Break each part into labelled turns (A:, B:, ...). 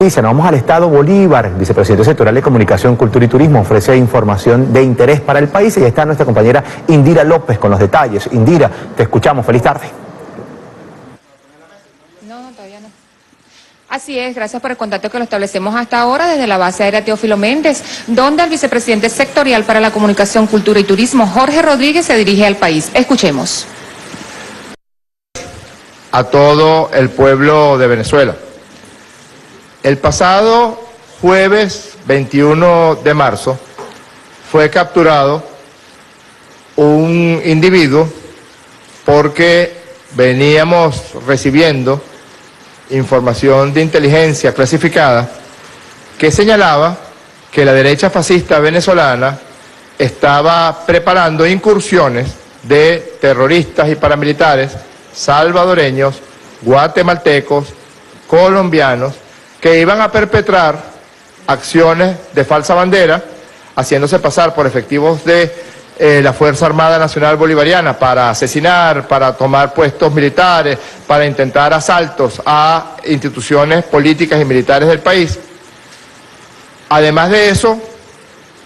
A: Nos vamos al estado Bolívar. El vicepresidente sectorial de Comunicación, Cultura y Turismo ofrece información de interés para el país y ahí está nuestra compañera Indira López con los detalles. Indira, te escuchamos. Feliz tarde.
B: No, todavía no. Así es, gracias por el contacto que lo establecemos hasta ahora desde la base aérea Teófilo Méndez, donde el vicepresidente sectorial para la Comunicación, Cultura y Turismo, Jorge Rodríguez, se dirige al país. Escuchemos.
C: A todo el pueblo de Venezuela. El pasado jueves 21 de marzo fue capturado un individuo porque veníamos recibiendo información de inteligencia clasificada que señalaba que la derecha fascista venezolana estaba preparando incursiones de terroristas y paramilitares salvadoreños, guatemaltecos, colombianos, que iban a perpetrar acciones de falsa bandera, haciéndose pasar por efectivos de la Fuerza Armada Nacional Bolivariana para asesinar, para tomar puestos militares, para intentar asaltos a instituciones políticas y militares del país. Además de eso,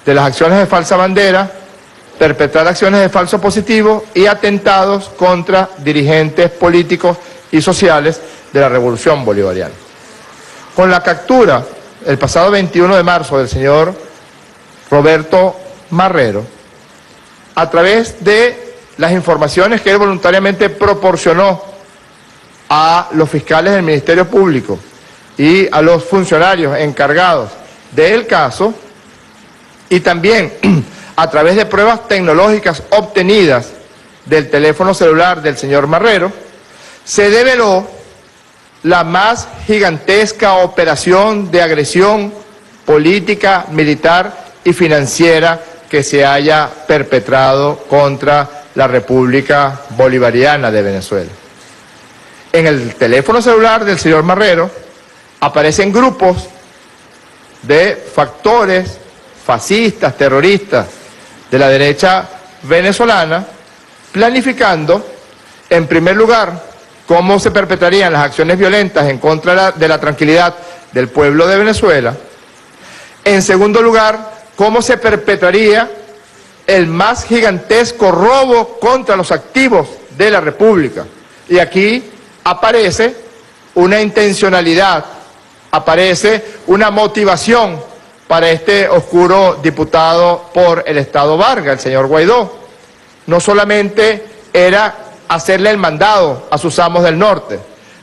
C: de las acciones de falsa bandera, perpetrar acciones de falso positivo y atentados contra dirigentes políticos y sociales de la Revolución Bolivariana. Con la captura el pasado 21 de marzo del señor Roberto Marrero, a través de las informaciones que él voluntariamente proporcionó a los fiscales del Ministerio Público y a los funcionarios encargados del caso, y también a través de pruebas tecnológicas obtenidas del teléfono celular del señor Marrero, se develó la más gigantesca operación de agresión política, militar y financiera que se haya perpetrado contra la República Bolivariana de Venezuela. En el teléfono celular del señor Marrero aparecen grupos de factores fascistas, terroristas de la derecha venezolana, planificando, en primer lugar, cómo se perpetrarían las acciones violentas en contra de la tranquilidad del pueblo de Venezuela. En segundo lugar, cómo se perpetraría el más gigantesco robo contra los activos de la República. Y aquí aparece una intencionalidad, aparece una motivación para este oscuro diputado por el Estado Vargas, el señor Guaidó. No solamente era hacerle el mandado a sus amos del norte,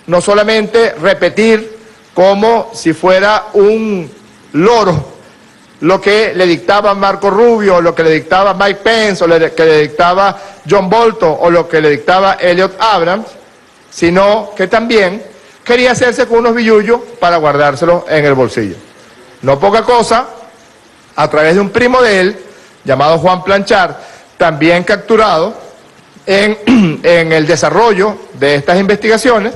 C: no solamente repetir como si fuera un loro lo que le dictaba Marco Rubio, lo que le dictaba Mike Pence, o lo que le dictaba John Bolton, o lo que le dictaba Elliot Abrams, sino que también quería hacerse con unos billullos para guardárselos en el bolsillo. No poca cosa, a través de un primo de él, llamado Juan Planchard, también capturado en el desarrollo de estas investigaciones,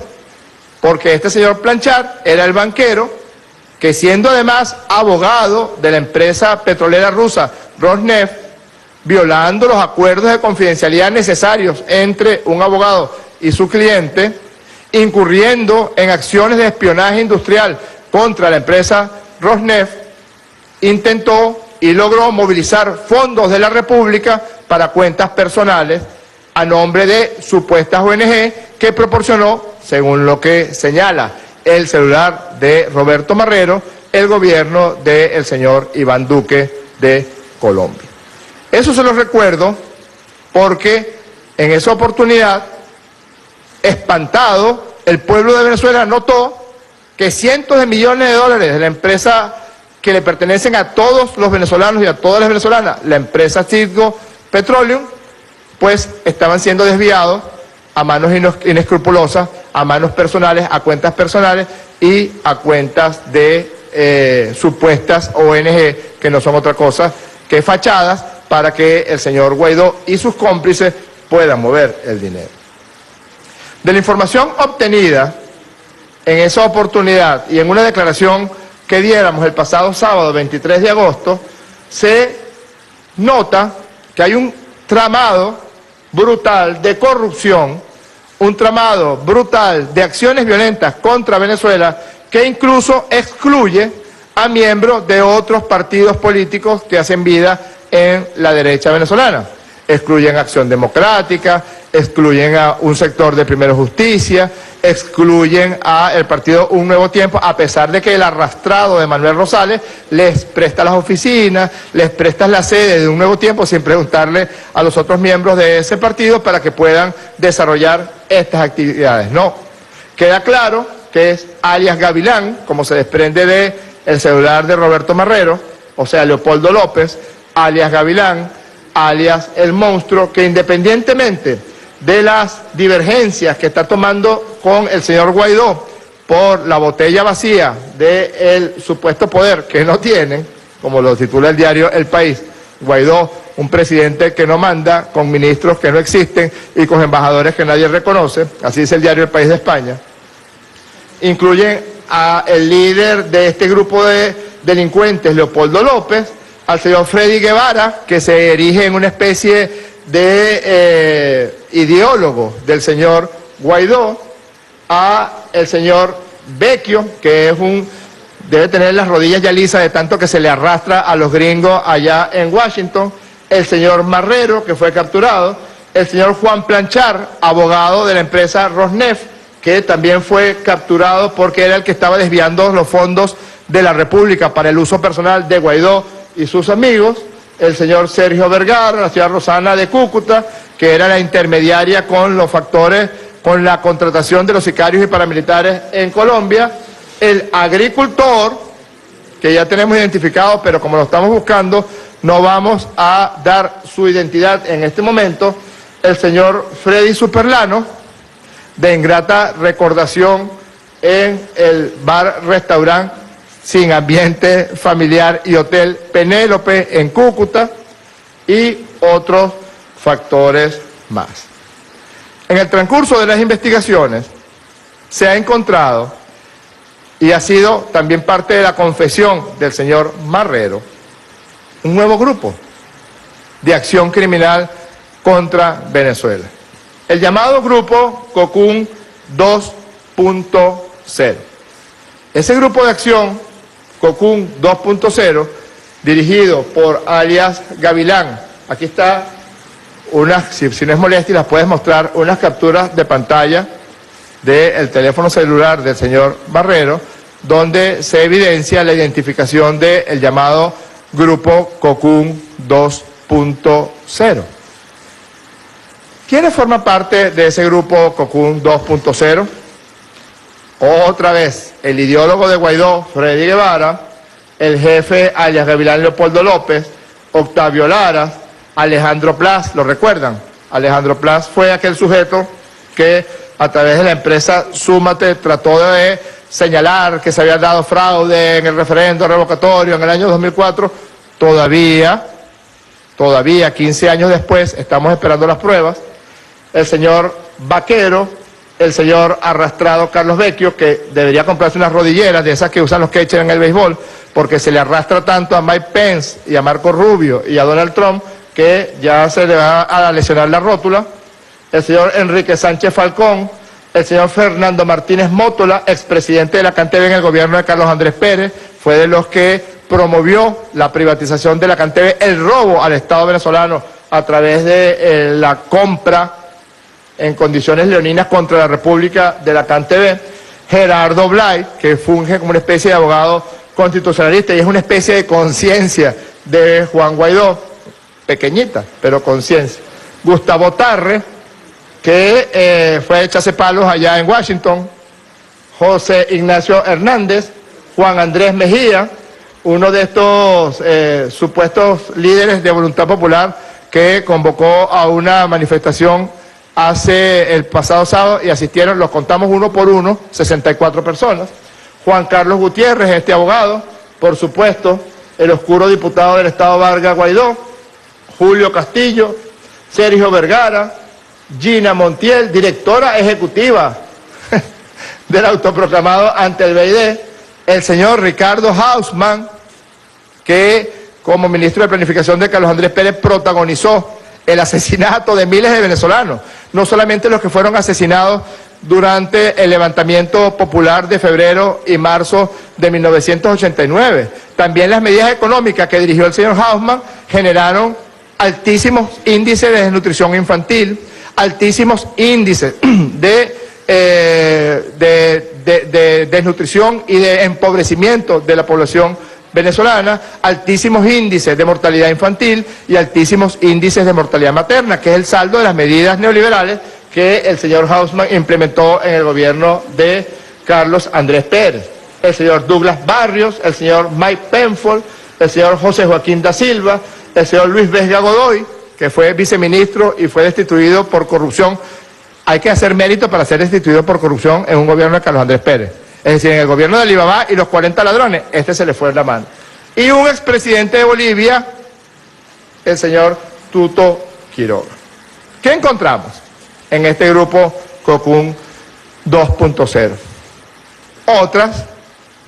C: porque este señor Planchard era el banquero que, siendo además abogado de la empresa petrolera rusa Rosneft, violando los acuerdos de confidencialidad necesarios entre un abogado y su cliente, incurriendo en acciones de espionaje industrial contra la empresa Rosneft, intentó y logró movilizar fondos de la República para cuentas personales a nombre de supuestas ONG que proporcionó, según lo que señala el celular de Roberto Marrero, el gobierno del señor Iván Duque de Colombia. Eso se lo recuerdo porque en esa oportunidad, espantado, el pueblo de Venezuela notó que cientos de millones de dólares de la empresa que le pertenecen a todos los venezolanos y a todas las venezolanas, la empresa Citgo Petroleum, pues estaban siendo desviados a manos inescrupulosas, a manos personales, a cuentas personales y a cuentas de supuestas ONG, que no son otra cosa que fachadas para que el señor Guaidó y sus cómplices puedan mover el dinero. De la información obtenida en esa oportunidad y en una declaración que diéramos el pasado sábado 23 de agosto, se nota que hay un tramado brutal de corrupción, un tramado brutal de acciones violentas contra Venezuela que incluso excluye a miembros de otros partidos políticos que hacen vida en la derecha venezolana. Excluyen Acción Democrática, excluyen a un sector de Primero Justicia, excluyen a el partido Un Nuevo Tiempo, a pesar de que el arrastrado de Manuel Rosales les presta las oficinas, les presta la sede de Un Nuevo Tiempo sin preguntarle a los otros miembros de ese partido para que puedan desarrollar estas actividades. No, queda claro que es alias Gavilán, como se desprende del celular de Roberto Marrero, o sea, Leopoldo López, alias Gavilán, alias El Monstruo, que independientemente de las divergencias que está tomando con el señor Guaidó por la botella vacía del supuesto poder que no tienen, como lo titula el diario El País, Guaidó, un presidente que no manda, con ministros que no existen y con embajadores que nadie reconoce, así dice el diario El País de España, incluyen al líder de este grupo de delincuentes, Leopoldo López, al señor Freddy Guevara, que se erige en una especie de ideólogo del señor Guaidó, a el señor Vecchio, que es debe tener las rodillas ya lisas de tanto que se le arrastra a los gringos allá en Washington, el señor Marrero, que fue capturado, el señor Juan Planchar, abogado de la empresa Rosneft, que también fue capturado porque era el que estaba desviando los fondos de la República para el uso personal de Guaidó y sus amigos, el señor Sergio Vergara, la señora Rosana de Cúcuta, que era la intermediaria con los factores, con la contratación de los sicarios y paramilitares en Colombia, el agricultor, que ya tenemos identificado, pero como lo estamos buscando, no vamos a dar su identidad en este momento, el señor Freddy Superlano, de ingrata recordación en el bar-restaurante sin ambiente familiar y hotel Penélope en Cúcuta, y otros factores más. En el transcurso de las investigaciones se ha encontrado, y ha sido también parte de la confesión del señor Marrero, un nuevo grupo de acción criminal contra Venezuela. El llamado grupo Cocún 2.0. Ese grupo de acción, Cocún 2.0, dirigido por alias Gavilán, aquí está si no es molestia, las puedes mostrar, unas capturas de pantalla del teléfono celular del señor Marrero, donde se evidencia la identificación del llamado grupo Cocún 2.0. ¿Quiénes forman parte de ese grupo Cocún 2.0? Otra vez, el ideólogo de Guaidó, Freddy Guevara, el jefe alias Gavilán Leopoldo López, Octavio Lara, Alejandro Plas, ¿lo recuerdan? Alejandro Plas fue aquel sujeto que a través de la empresa Súmate trató de señalar que se había dado fraude en el referendo revocatorio en el año 2004. Todavía, 15 años después, estamos esperando las pruebas. El señor Vaquero, el señor arrastrado Carlos Vecchio, que debería comprarse unas rodilleras de esas que usan los catchers en el béisbol, porque se le arrastra tanto a Mike Pence y a Marco Rubio y a Donald Trump que ya se le va a lesionar la rótula. El señor Enrique Sánchez Falcón, el señor Fernando Martínez Mótola, expresidente de la CanTV en el gobierno de Carlos Andrés Pérez, fue de los que promovió la privatización de la CanTV, el robo al Estado venezolano a través de la compra en condiciones leoninas contra la República de la CanTV. Gerardo Blay, que funge como una especie de abogado constitucionalista y es una especie de conciencia de Juan Guaidó, pequeñita, pero conciencia. Gustavo Tarre, que fue echarse palos allá en Washington. José Ignacio Hernández, Juan Andrés Mejía, uno de estos supuestos líderes de Voluntad Popular que convocó a una manifestación el pasado sábado y asistieron, los contamos uno por uno, 64 personas. Juan Carlos Gutiérrez, este abogado, por supuesto, el oscuro diputado del Estado Vargas Guaidó, Julio Castillo, Sergio Vergara, Gina Montiel, directora ejecutiva del autoproclamado ante el BID, el señor Ricardo Hausmann, que como ministro de Planificación de Carlos Andrés Pérez protagonizó el asesinato de miles de venezolanos, no solamente los que fueron asesinados durante el levantamiento popular de febrero y marzo de 1989. También las medidas económicas que dirigió el señor Hausmann generaron altísimos índices de desnutrición infantil, altísimos índices de desnutrición y de empobrecimiento de la población venezolana, altísimos índices de mortalidad infantil y altísimos índices de mortalidad materna, que es el saldo de las medidas neoliberales que el señor Hausmann implementó en el gobierno de Carlos Andrés Pérez. El señor Douglas Barrios, el señor Mike Penfold, el señor José Joaquín da Silva, el señor Luis Vesga Godoy, que fue viceministro y fue destituido por corrupción. Hay que hacer mérito para ser destituido por corrupción en un gobierno de Carlos Andrés Pérez. Es decir, en el gobierno de Alibaba y los 40 ladrones, se le fue la mano. Y un expresidente de Bolivia, el señor Tuto Quiroga. ¿Qué encontramos en este grupo COCUN 2.0? Otras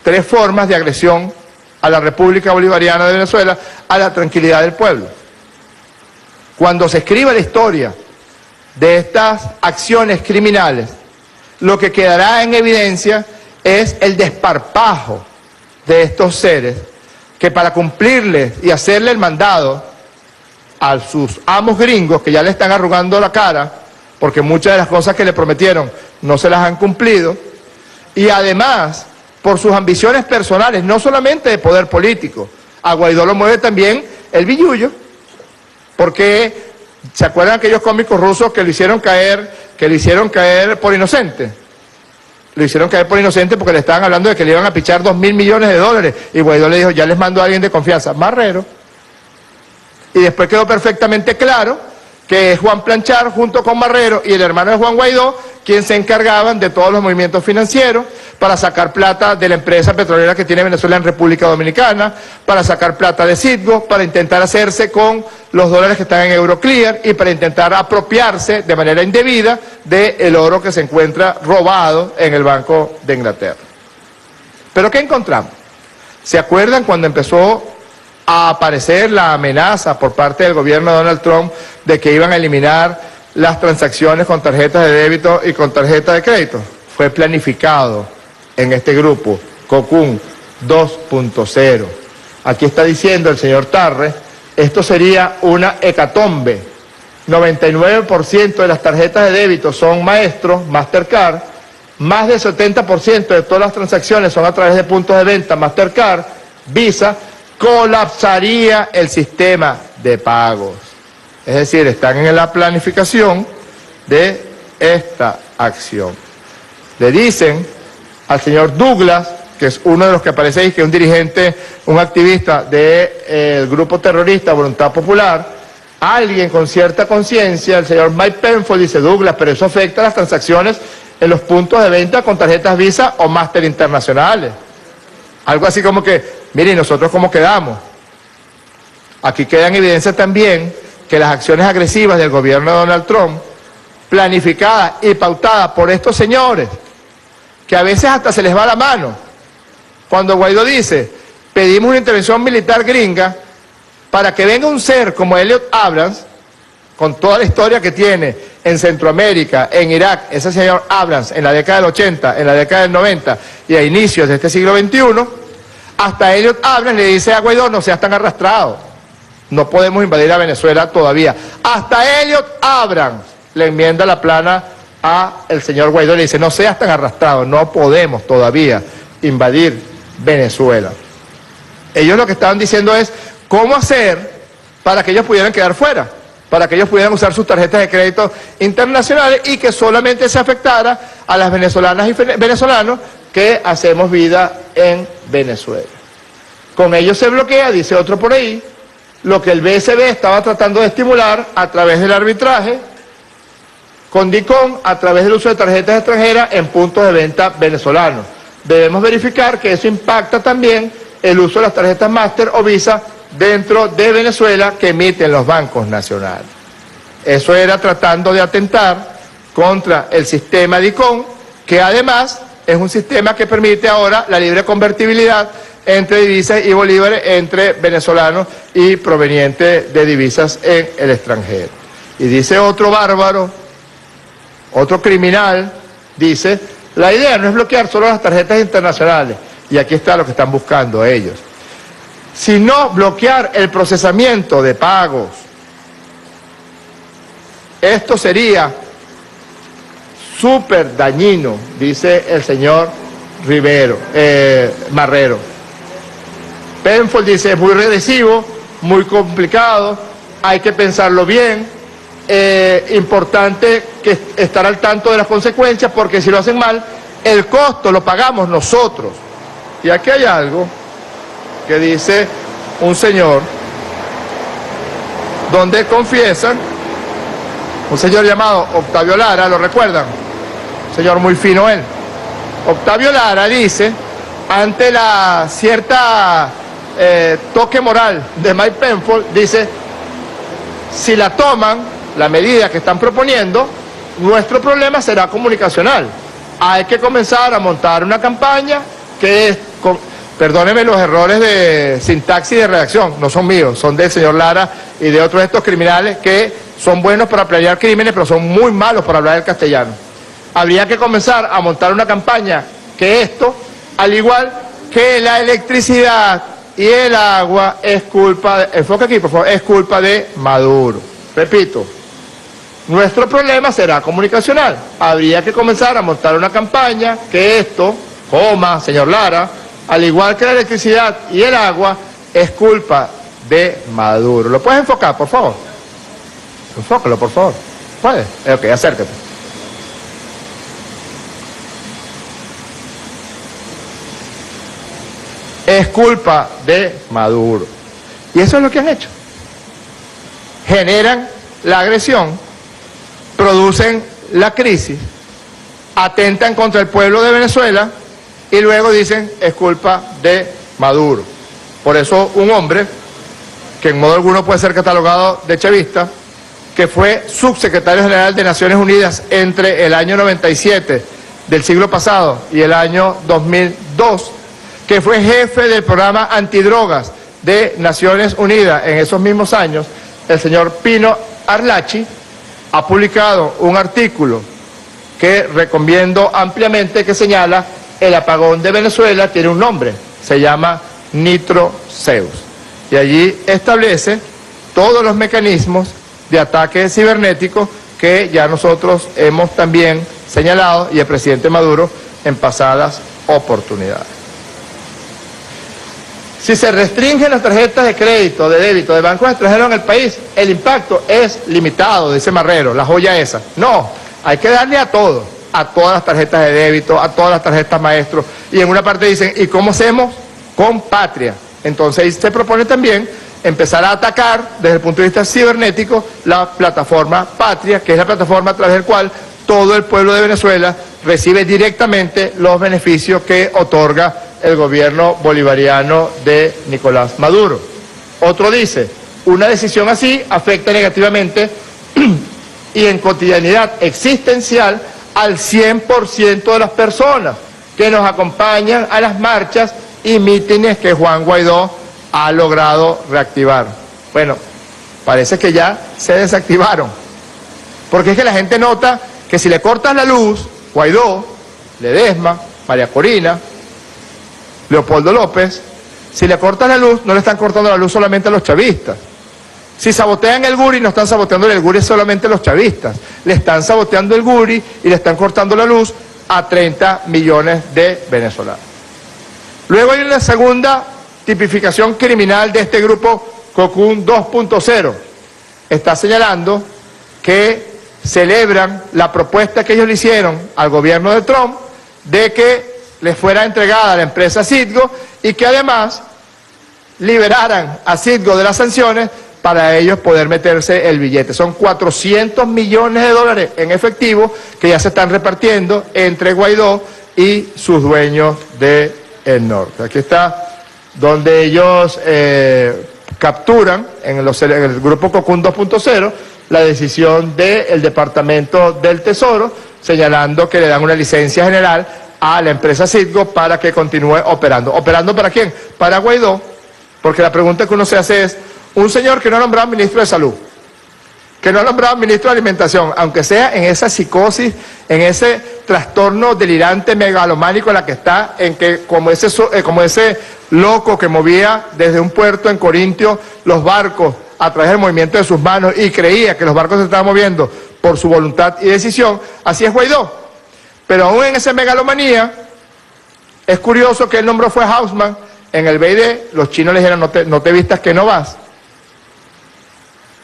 C: 3 formas de agresión a la República Bolivariana de Venezuela, a la tranquilidad del pueblo. Cuando se escriba la historia de estas acciones criminales, lo que quedará en evidencia es el desparpajo de estos seres que, para cumplirles y hacerle el mandado a sus amos gringos, que ya le están arrugando la cara porque muchas de las cosas que le prometieron no se las han cumplido, y además por sus ambiciones personales, no solamente de poder político. A Guaidó lo mueve también el billullo, porque ¿se acuerdan aquellos cómicos rusos que lo hicieron caer por inocente? Lo hicieron caer por inocente porque le estaban hablando de que le iban a pichar $2.000 millones, y Guaidó le dijo, ya les mando a alguien de confianza, Marrero. Y después quedó perfectamente claro que es Juan Planchar junto con Marrero y el hermano de Juan Guaidó quien se encargaban de todos los movimientos financieros para sacar plata de la empresa petrolera que tiene Venezuela en República Dominicana, para sacar plata de Citgo, para intentar hacerse con los dólares que están en Euroclear y para intentar apropiarse de manera indebida del oro que se encuentra robado en el Banco de Inglaterra. ¿Pero qué encontramos? ¿Se acuerdan cuando empezó a aparecer la amenaza por parte del gobierno de Donald Trump de que iban a eliminar las transacciones con tarjetas de débito y con tarjetas de crédito? Fue planificado en este grupo, COCUN 2.0. Aquí está diciendo el señor Tarre, esto sería una hecatombe. 99% de las tarjetas de débito son Maestro, Mastercard, más del 70% de todas las transacciones son a través de puntos de venta, Mastercard, Visa, colapsaría el sistema de pagos. Es decir, están en la planificación de esta acción. Le dicen al señor Douglas, que es uno de los que aparece ahí, que es un dirigente, un activista del grupo terrorista Voluntad Popular, alguien con cierta conciencia, el señor Mike Penfold, dice, Douglas, pero eso afecta a las transacciones en los puntos de venta con tarjetas Visa o Master internacionales. Algo así como que, miren, ¿nosotros cómo quedamos? Aquí queda en evidencia también que las acciones agresivas del gobierno de Donald Trump, planificadas y pautadas por estos señores, que a veces hasta se les va la mano. Cuando Guaidó dice, pedimos una intervención militar gringa para que venga un ser como Elliot Abrams, con toda la historia que tiene en Centroamérica, en Irak, ese señor Abrams, en la década del 80, en la década del 90 y a inicios de este siglo XXI, hasta Elliot Abrams le dice a Guaidó, no seas tan arrastrado, no podemos invadir a Venezuela todavía. Hasta Elliot Abrams le enmienda la plana a el señor Guaidó, le dice, no seas tan arrastrado, no podemos todavía invadir Venezuela. Ellos lo que estaban diciendo es, ¿cómo hacer para que ellos pudieran quedar fuera? Para que ellos pudieran usar sus tarjetas de crédito internacionales y que solamente se afectara a las venezolanas y venezolanos que hacemos vida en Venezuela. Con ellos se bloquea, dice otro por ahí, lo que el BSB estaba tratando de estimular a través del arbitraje con DICOM, a través del uso de tarjetas extranjeras en puntos de venta venezolanos. Debemos verificar que eso impacta también el uso de las tarjetas Master o Visa dentro de Venezuela que emiten los bancos nacionales. Eso era tratando de atentar contra el sistema DICOM, que además es un sistema que permite ahora la libre convertibilidad entre divisas y bolívares entre venezolanos y provenientes de divisas en el extranjero. Y dice otro bárbaro, otro criminal dice, la idea no es bloquear solo las tarjetas internacionales, y aquí está lo que están buscando ellos, sino bloquear el procesamiento de pagos. Esto sería súper dañino, dice el señor Marrero. Penfold dice, es muy regresivo, muy complicado, hay que pensarlo bien, importante que estar al tanto de las consecuencias, porque si lo hacen mal, el costo lo pagamos nosotros. Y aquí hay algo que dice un señor, donde confiesan, un señor llamado Octavio Lara, ¿lo recuerdan? Un señor muy fino él. Octavio Lara dice, ante la cierta toque moral de Mike Penfold, dice, si la toman, la medida que están proponiendo, nuestro problema será comunicacional. Hay que comenzar a montar una campaña que es, perdónenme los errores de sintaxis y de redacción, no son míos, son del señor Lara y de otros de estos criminales que son buenos para planear crímenes, pero son muy malos para hablar el castellano. Habría que comenzar a montar una campaña que esto, al igual que la electricidad y el agua, es culpa de, enfoca aquí por favor, es culpa de Maduro. Repito, nuestro problema será comunicacional. Habría que comenzar a montar una campaña que esto, señor Lara, al igual que la electricidad y el agua, es culpa de Maduro. ¿Lo puedes enfocar, por favor? Enfócalo, por favor. ¿Puedes? Ok, acércate. Es culpa de Maduro. Y eso es lo que han hecho. Generan la agresión, producen la crisis, atentan contra el pueblo de Venezuela y luego dicen es culpa de Maduro. Por eso un hombre, que en modo alguno puede ser catalogado de chavista, que fue subsecretario general de Naciones Unidas entre el año 97 del siglo pasado y el año 2002, que fue jefe del programa antidrogas de Naciones Unidas en esos mismos años, el señor Pino Arlachi, ha publicado un artículo que recomiendo ampliamente, que señala el apagón de Venezuela tiene un nombre, se llama Nitroceus, y allí establece todos los mecanismos de ataque cibernético que ya nosotros hemos también señalado, y el presidente Maduro en pasadas oportunidades. Si se restringen las tarjetas de crédito, de débito, de bancos extranjeros en el país, el impacto es limitado, dice Marrero, la joya esa. No, hay que darle a todo, a todas las tarjetas de débito, a todas las tarjetas maestro. Y en una parte dicen, ¿y cómo hacemos? Con Patria. Entonces se propone también empezar a atacar desde el punto de vista cibernético la plataforma Patria, que es la plataforma a través del cual todo el pueblo de Venezuela recibe directamente los beneficios que otorga el gobierno bolivariano de Nicolás Maduro. Otro dice, una decisión así afecta negativamente y en cotidianidad existencial al 100% de las personas que nos acompañan a las marchas y mítines que Juan Guaidó ha logrado reactivar. Bueno, parece que ya se desactivaron, porque es que la gente nota que si le cortas la luz, Guaidó, Ledesma, María Corina, Leopoldo López, si le cortan la luz, no le están cortando la luz solamente a los chavistas. Si sabotean el Guri, no están saboteando el Guri solamente a los chavistas, le están saboteando el Guri y le están cortando la luz a 30 millones de venezolanos. Luego hay una segunda tipificación criminal de este grupo Cocún 2.0. Está señalando que celebran la propuesta que ellos le hicieron al gobierno de Trump de que les fuera entregada a la empresa Citgo y que además liberaran a Citgo de las sanciones para ellos poder meterse el billete. Son 400 millones de dólares en efectivo que ya se están repartiendo entre Guaidó y sus dueños del norte. Aquí está donde ellos capturan en el grupo Cocún 2.0 la decisión del Departamento del Tesoro, señalando que le dan una licencia general a la empresa Citgo para que continúe operando. ¿Operando para quién? Para Guaidó, porque la pregunta que uno se hace es, un señor que no ha nombrado ministro de Salud, que no ha nombrado ministro de Alimentación, aunque sea en esa psicosis, en ese trastorno delirante megalománico en la que está, en que como ese loco que movía desde un puerto en Corintio los barcos a través del movimiento de sus manos y creía que los barcos se estaban moviendo por su voluntad y decisión, así es Guaidó. Pero aún en esa megalomanía, es curioso que él nombró fue Hausmann en el BID, los chinos le dijeron no te vistas que no vas.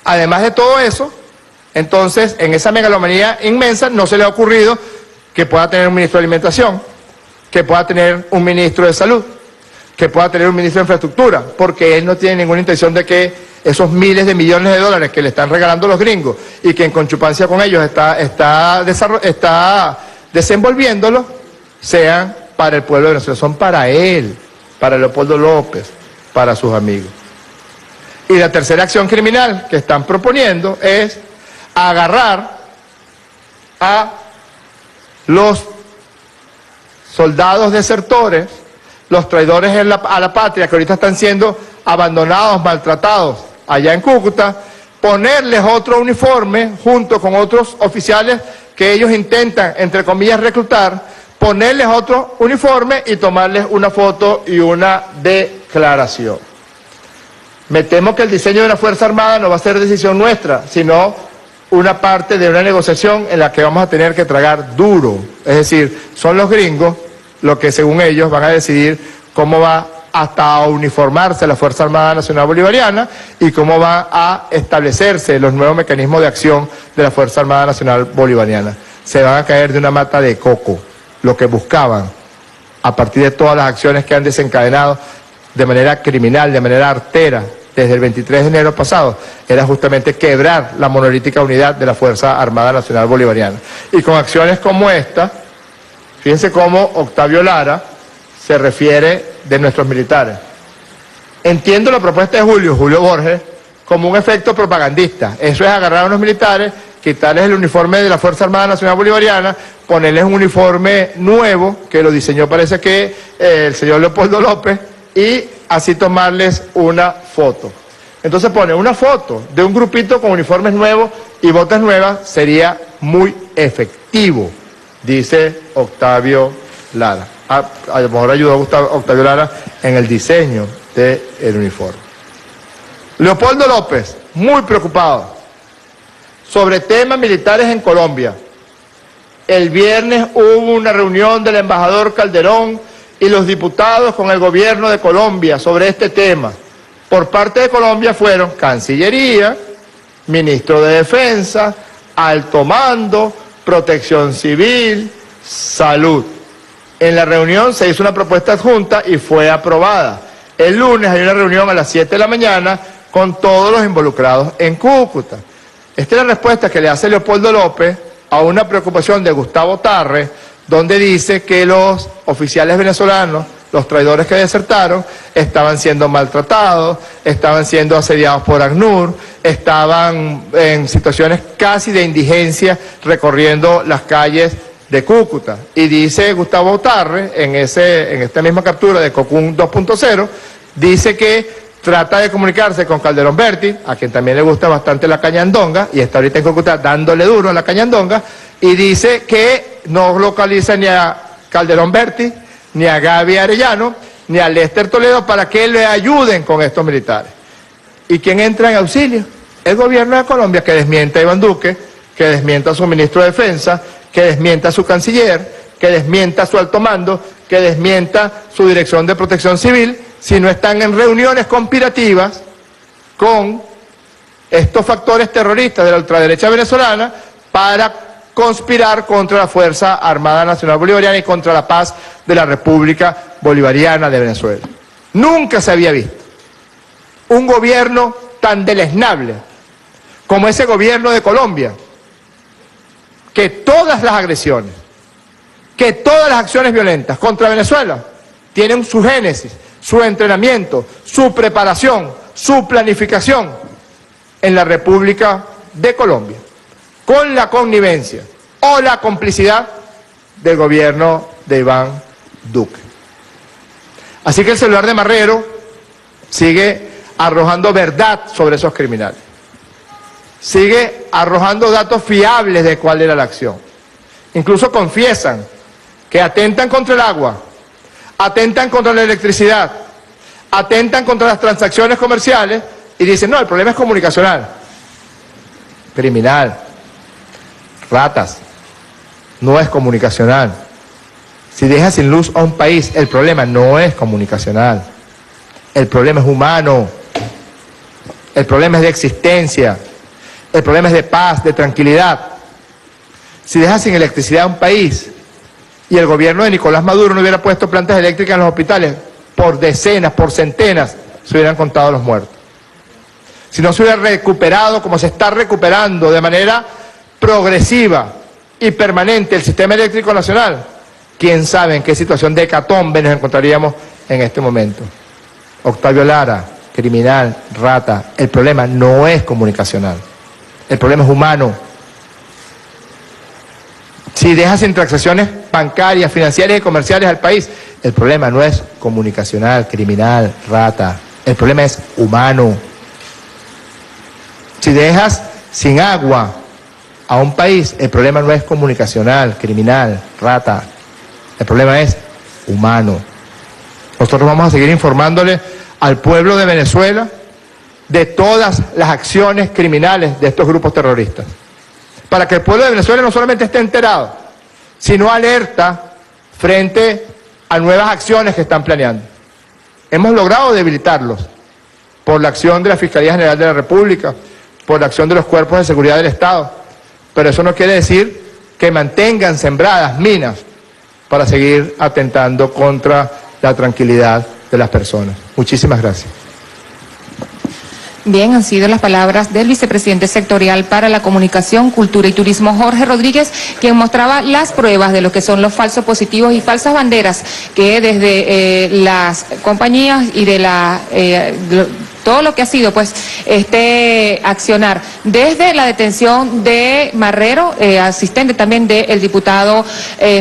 C: Además de todo eso, entonces, en esa megalomanía inmensa no se le ha ocurrido que pueda tener un ministro de Alimentación, que pueda tener un ministro de Salud, que pueda tener un ministro de Infraestructura, porque él no tiene ninguna intención de que esos miles de millones de dólares que le están regalando los gringos y que en conchupancia con ellos está desenvolviéndolos, sean para el pueblo de Venezuela, son para él, para Leopoldo López, para sus amigos. Y la tercera acción criminal que están proponiendo es agarrar a los soldados desertores, los traidores a la patria que ahorita están siendo abandonados, maltratados allá en Cúcuta, ponerles otro uniforme junto con otros oficiales que ellos intentan, entre comillas, reclutar, ponerles otro uniforme y tomarles una foto y una declaración. Me temo que el diseño de la Fuerza Armada no va a ser decisión nuestra, sino una parte de una negociación en la que vamos a tener que tragar duro. Es decir, son los gringos los que según ellos van a decidir cómo va hasta a uniformarse la Fuerza Armada Nacional Bolivariana y cómo va a establecerse los nuevos mecanismos de acción de la Fuerza Armada Nacional Bolivariana. Se van a caer de una mata de coco, lo que buscaban a partir de todas las acciones que han desencadenado de manera criminal, de manera artera, desde el 23 de enero pasado, era justamente quebrar la monolítica unidad de la Fuerza Armada Nacional Bolivariana. Y con acciones como esta, fíjense cómo Octavio Lara se refiere de nuestros militares. Entiendo la propuesta de Julio Borges, como un efecto propagandista. Eso es agarrar a unos militares, quitarles el uniforme de la Fuerza Armada Nacional Bolivariana, ponerles un uniforme nuevo, que lo diseñó parece que el señor Leopoldo López, y así tomarles una foto. Entonces pone una foto de un grupito con uniformes nuevos y botas nuevas, sería muy efectivo, dice Octavio Lara. A lo mejor ayudó a Octavio Lara en el diseño del uniforme. Leopoldo López, muy preocupado sobre temas militares en Colombia. El viernes hubo una reunión del embajador Calderón y los diputados con el gobierno de Colombia sobre este tema. Por parte de Colombia fueron Cancillería, Ministro de Defensa, Alto Mando, Protección Civil, Salud. En la reunión se hizo una propuesta adjunta y fue aprobada. El lunes hay una reunión a las 7 de la mañana con todos los involucrados en Cúcuta. Esta es la respuesta que le hace Leopoldo López a una preocupación de Gustavo Tarre, donde dice que los oficiales venezolanos, los traidores que desertaron, estaban siendo maltratados, estaban siendo asediados por ACNUR, estaban en situaciones casi de indigencia recorriendo las calles de Cúcuta. Y dice Gustavo Tarre, en esta misma captura de Cocún 2.0, dice que trata de comunicarse con Calderón Berti, a quien también le gusta bastante la cañandonga, y está ahorita en Cúcuta dándole duro a la cañandonga, y dice que no localiza ni a Calderón Berti, ni a Gaby Arellano, ni a Lester Toledo para que le ayuden con estos militares. ¿Y quién entra en auxilio? El gobierno de Colombia, que desmienta a Iván Duque, que desmienta a su ministro de Defensa, que desmienta a su canciller, que desmienta a su alto mando, que desmienta su dirección de Protección Civil, si no están en reuniones conspirativas con estos factores terroristas de la ultraderecha venezolana para conspirar contra la Fuerza Armada Nacional Bolivariana y contra la paz de la República Bolivariana de Venezuela. Nunca se había visto un gobierno tan deleznable como ese gobierno de Colombia, que todas las agresiones, que todas las acciones violentas contra Venezuela tienen su génesis, su entrenamiento, su preparación, su planificación en la República de Colombia, con la connivencia o la complicidad del gobierno de Iván Duque. Así que el celular de Marrero sigue arrojando verdad sobre esos criminales. sigue arrojando datos fiables de cuál era la acción. Incluso confiesan que atentan contra el agua, atentan contra la electricidad, atentan contra las transacciones comerciales y dicen, no, el problema es comunicacional. Criminal. Ratas. No es comunicacional. Si dejas sin luz a un país, el problema no es comunicacional. El problema es humano. El problema es de existencia. El problema es de paz, de tranquilidad. Si dejas sin electricidad a un país y el gobierno de Nicolás Maduro no hubiera puesto plantas eléctricas en los hospitales, por decenas, por centenas, se hubieran contado los muertos. Si no se hubiera recuperado, como se está recuperando de manera progresiva y permanente el sistema eléctrico nacional, quién sabe en qué situación de hecatombe nos encontraríamos en este momento. Octavio Lara, criminal, rata, el problema no es comunicacional, el problema es humano. Si dejas sin transacciones bancarias, financieras y comerciales al país, el problema no es comunicacional, criminal, rata, el problema es humano. Si dejas sin agua a un país, el problema no es comunicacional, criminal, rata, el problema es humano. Nosotros vamos a seguir informándole al pueblo de Venezuela de todas las acciones criminales de estos grupos terroristas, para que el pueblo de Venezuela no solamente esté enterado, sino alerta frente a nuevas acciones que están planeando. Hemos logrado debilitarlos por la acción de la Fiscalía General de la República, por la acción de los cuerpos de seguridad del Estado, pero eso no quiere decir que mantengan sembradas minas para seguir atentando contra la tranquilidad de las personas. Muchísimas gracias.
B: Bien, han sido las palabras del vicepresidente sectorial para la comunicación, cultura y turismo, Jorge Rodríguez, quien mostraba las pruebas de lo que son los falsos positivos y falsas banderas que desde las compañías y de todo lo que ha sido pues este accionar, desde la detención de Marrero, asistente también del diputado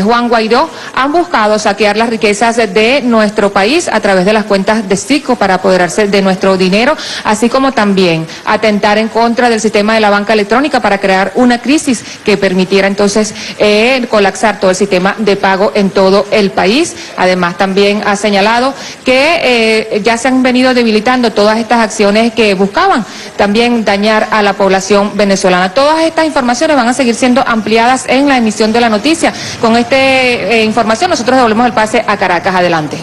B: Juan Guaidó, han buscado saquear las riquezas de nuestro país a través de las cuentas de Citgo para apoderarse de nuestro dinero, así como también atentar en contra del sistema de la banca electrónica para crear una crisis que permitiera entonces colapsar todo el sistema de pago en todo el país. Además también ha señalado que ya se han venido debilitando todas estas acciones que buscaban también dañar a la población venezolana. Todas estas informaciones van a seguir siendo ampliadas en la emisión de la noticia. Con esta información nosotros devolvemos el pase a Caracas. Adelante.